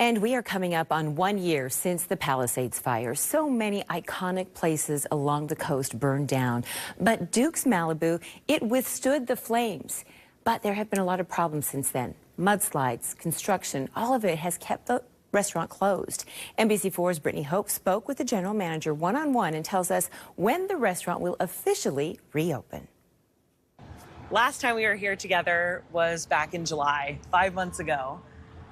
And we are coming up on 1 year since the Palisades Fire. So many iconic places along the coast burned down. But Duke's Malibu, it withstood the flames. But there have been a lot of problems since then. Mudslides, construction, all of it has kept the restaurant closed. NBC4's Brittany Hope spoke with the general manager one-on-one and tells us when the restaurant will officially reopen. Last time we were here together was back in July, 5 months ago.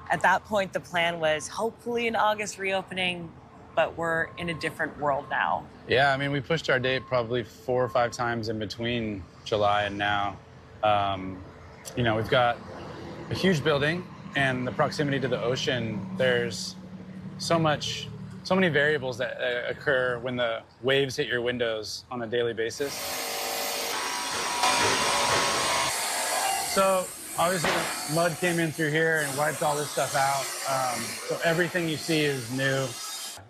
At that point, the plan was hopefully an August reopening, but we're in a different world now. Yeah, I mean, we pushed our date probably 4 or 5 times in between July and now. You know, we've got a huge building and the proximity to the ocean. There's so many variables that occur when the waves hit your windows on a daily basis. So obviously the mud came in through here and wiped all this stuff out. So everything you see is new.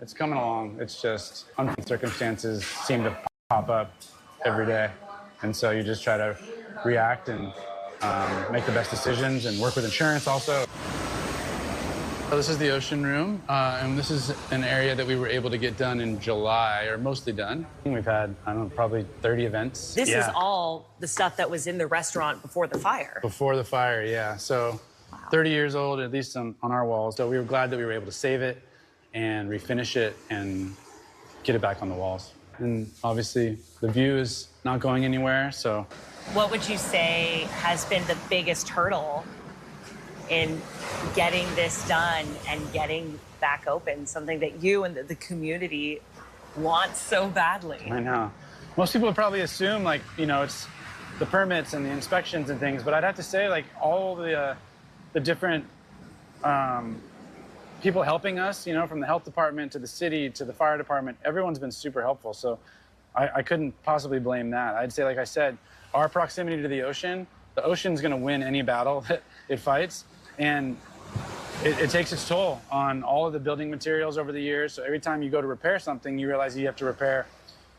It's coming along. It's just unforeseen circumstances seem to pop up every day. And so you just try to react and make the best decisions and work with insurance also. So this is the ocean room, and this is an area that we were able to get done in July, or mostly done. We've had, I don't know, probably 30 events. This is all the stuff that was in the restaurant before the fire. Before the fire, yeah. So 30 years old, at least on our walls. So we were glad that we were able to save it and refinish it and get it back on the walls. And obviously the view is not going anywhere, so. What would you say has been the biggest hurdle in getting this done and getting back open, something that you and the community want so badly? I know. Most people would probably assume, like, you know, it's the permits and the inspections and things, but I'd have to say, like, all the different people helping us, you know, from the health department to the city to the fire department, everyone's been super helpful. So I couldn't possibly blame that. I'd say, like I said, our proximity to the ocean's gonna win any battle that it fights. And it takes its toll on all of the building materials over the years. So every time you go to repair something, you realize you have to repair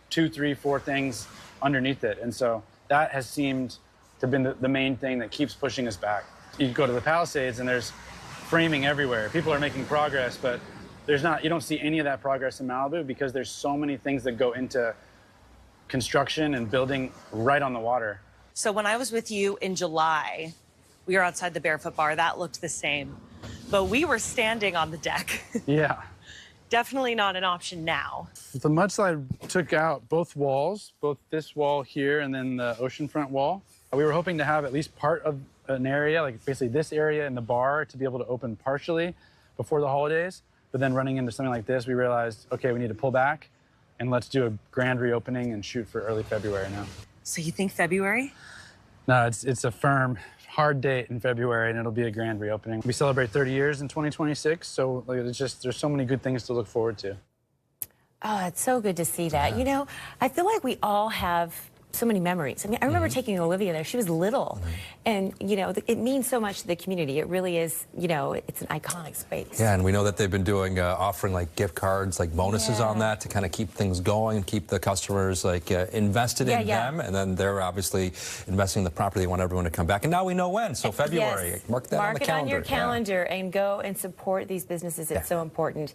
2, 3, 4 things underneath it. And so that has seemed to have been the main thing that keeps pushing us back. You go to the Palisades and there's framing everywhere. People are making progress, but you don't see any of that progress in Malibu because there's so many things that go into construction and building right on the water. So when I was with you in July, we were outside the Barefoot Bar. That looked the same. But we were standing on the deck. Yeah. Definitely not an option now. The mudslide took out both walls, both this wall here and then the oceanfront wall. We were hoping to have at least part of an area, like basically this area in the bar, to be able to open partially before the holidays. But then running into something like this, we realized, okay, we need to pull back and let's do a grand reopening and shoot for early February now. So you think February? No, it's a firm, hard date in February, and it'll be a grand reopening. We celebrate 30 years in 2026, so like, there's so many good things to look forward to. Oh, it's so good to see that. Yeah. You know, I feel like we all have so many memories. I mean, I remember taking Olivia there. She was little. And, you know, it means so much to the community. It really is, you know, it's an iconic space. Yeah, and we know that they've been doing, offering like gift cards, like bonuses on that to kind of keep things going, keep the customers like invested in them. And then they're obviously investing in the property. They want everyone to come back. And now we know when. So February, mark that on the calendar. Mark it on your calendar and go and support these businesses. It's so important.